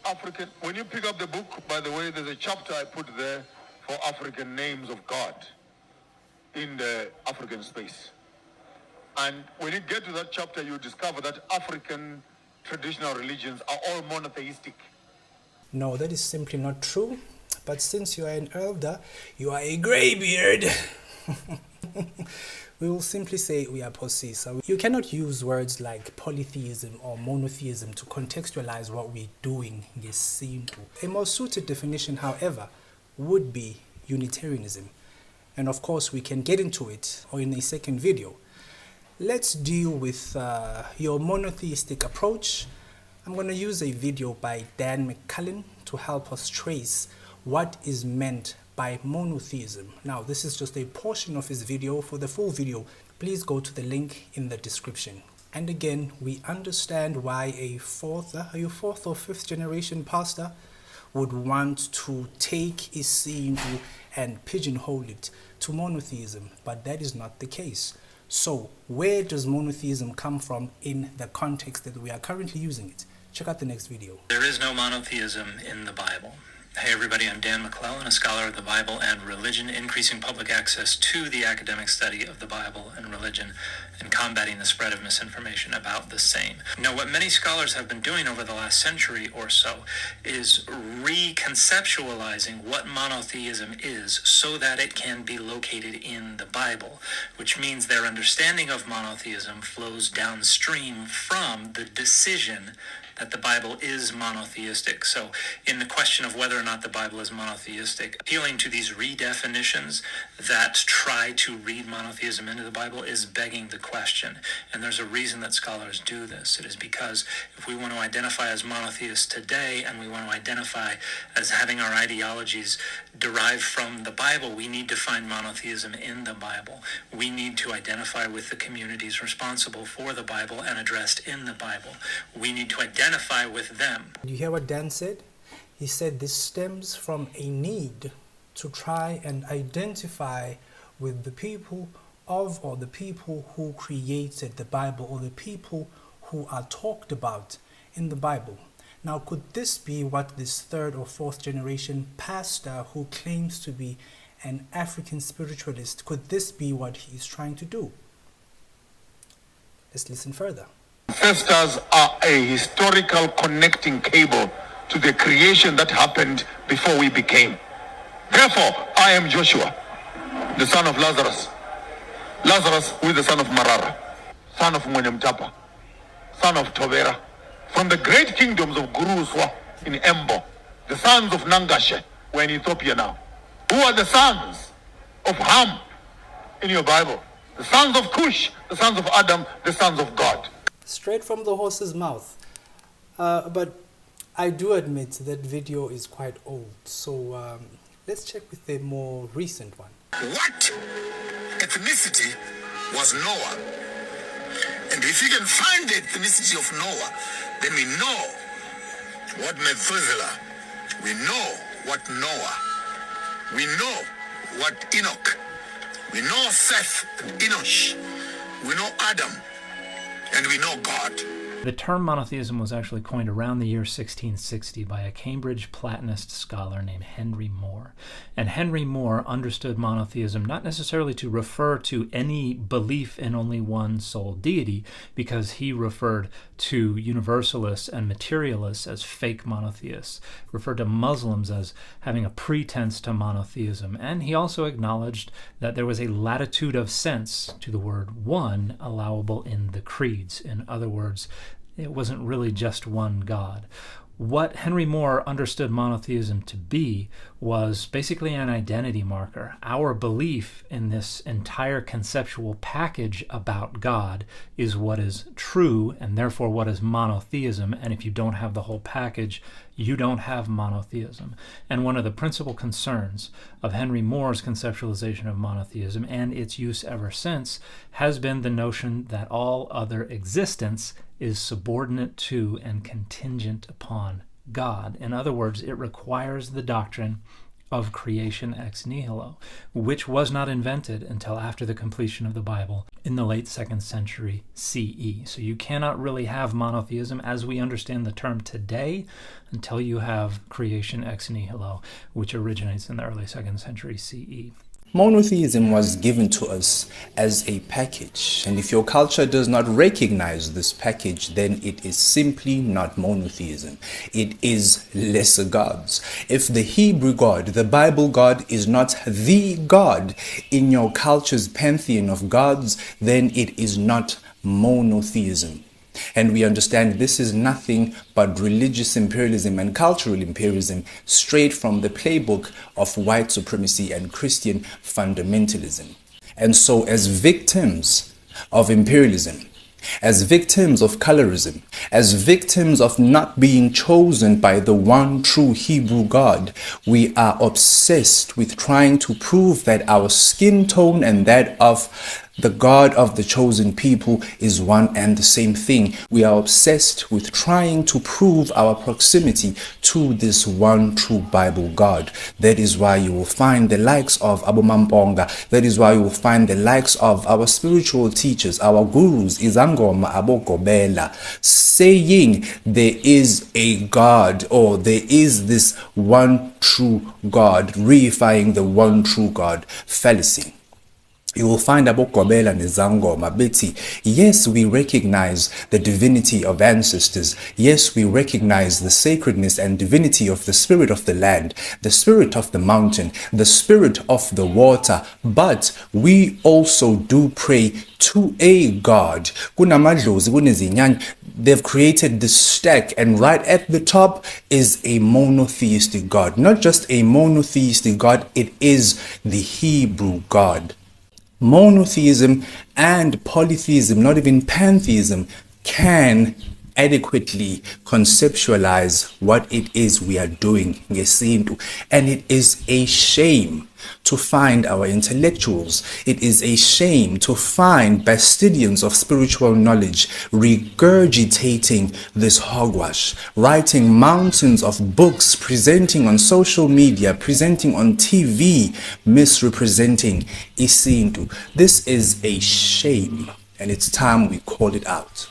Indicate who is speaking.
Speaker 1: African, when you pick up the book, by the way, there's a chapter I put there for African names of God in the African space. And when you get to that chapter, you discover that African traditional religions are all monotheistic.
Speaker 2: No, that is simply not true. But since you are an elder, you are a greybeard. We will simply say we are possessed. You cannot use words like polytheism or monotheism to contextualize what we're doing in IsiNTu. A more suited definition, however, would be Unitarianism. And of course, we can get into it or in a second video. Let's deal with your monotheistic approach. I'm going to use a video by Dan McCullin to help us trace what is meant by monotheism. Now, this is just a portion of his video. For the full video, please go to the link in the description. And again, we understand why a fourth or fifth generation pastor would want to take IsiNTu and pigeonhole it to monotheism, but that is not the case. So where does monotheism come from in the context that we are currently using it? Check out the next video.
Speaker 3: There is no monotheism in the Bible. Hey everybody, I'm Dan McClellan, a scholar of the Bible and religion, increasing public access to the academic study of the Bible and religion and combating the spread of misinformation about the same. Now, what many scholars have been doing over the last century or so is reconceptualizing what monotheism is so that it can be located in the Bible, which means their understanding of monotheism flows downstream from the decision that the Bible is monotheistic. So in the question of whether or not the Bible is monotheistic, appealing to these redefinitions that try to read monotheism into the Bible is begging the question. And there's a reason that scholars do this. It is because if we want to identify as monotheists today and we want to identify as having our ideologies derived from the Bible, we need to find monotheism in the Bible. We need to identify with the communities responsible for the Bible and addressed in the Bible. We need to identify with them.
Speaker 2: Did you hear what Dan said? He said this stems from a need to try and identify with the people of, or the people who created the Bible, or the people who are talked about in the Bible. Now, could this be what this third or fourth generation pastor who claims to be an African spiritualist, could this be what he's trying to do? Let's listen further.
Speaker 1: Ancestors are a historical connecting cable to the creation that happened before we became. Therefore, I am Joshua, the son of Lazarus. Lazarus, who is the son of Marara, son of Mwenyemtapa, son of Tobera, from the great kingdoms of Guruswa in Embo, the sons of Nangashe, we're in Ethiopia now. Who are the sons of Ham in your Bible? The sons of Cush, the sons of Adam, the sons of God.
Speaker 2: Straight from the horse's mouth. But I do admit that video is quite old, so let's check with a more recent one.
Speaker 4: What ethnicity was Noah? And if you can find the ethnicity of Noah, then we know what Methuselah, we know what Noah, we know what Enoch, we know Seth and Enosh, we know Adam, and we know God.
Speaker 3: The term monotheism was actually coined around the year 1660 by a Cambridge Platonist scholar named Henry More. And Henry More understood monotheism not necessarily to refer to any belief in only one sole deity, because he referred to universalists and materialists as fake monotheists, referred to Muslims as having a pretense to monotheism, and he also acknowledged that there was a latitude of sense to the word one allowable in the creeds. In other words, it wasn't really just one God. What Henry More understood monotheism to be was basically an identity marker. Our belief in this entire conceptual package about God is what is true, and therefore what is monotheism. And if you don't have the whole package, you don't have monotheism. And one of the principal concerns of Henry More's conceptualization of monotheism, and its use ever since, has been the notion that all other existence is subordinate to and contingent upon God. In other words, it requires the doctrine of creation ex nihilo, which was not invented until after the completion of the Bible in the late 2nd century CE. So you cannot really have monotheism as we understand the term today until you have creation ex nihilo, which originates in the early 2nd century CE.
Speaker 5: Monotheism was given to us as a package, and if your culture does not recognize this package, then it is simply not monotheism. It is lesser gods. If the Hebrew God, the Bible God, is not the God in your culture's pantheon of gods, then it is not monotheism. And we understand this is nothing but religious imperialism and cultural imperialism straight from the playbook of white supremacy and Christian fundamentalism. And so as victims of imperialism, as victims of colorism, as victims of not being chosen by the one true Hebrew God, we are obsessed with trying to prove that our skin tone and that of the God of the chosen people is one and the same thing. We are obsessed with trying to prove our proximity to this one true Bible God. That is why you will find the likes of Abu Mamponga. That is why you will find the likes of our spiritual teachers, our gurus, Izangoma Abokobela, saying there is a God, or there is this one true God, reifying the one true God fallacy. You will find Abokobela and Izangoma Betty. Yes, we recognize the divinity of ancestors. Yes, we recognize the sacredness and divinity of the spirit of the land, the spirit of the mountain, the spirit of the water. But we also do pray to a God. They've created this stack, and right at the top is a monotheistic God. Not just a monotheistic God, it is the Hebrew God. Monotheism and polytheism, not even pantheism, can adequately conceptualize what it is we are doing IsiNTu. And it is a shame to find our intellectuals, it is a shame to find bastardians of spiritual knowledge regurgitating this hogwash, writing mountains of books, presenting on social media, presenting on TV, misrepresenting IsiNTu. This is a shame, and it's time we call it out.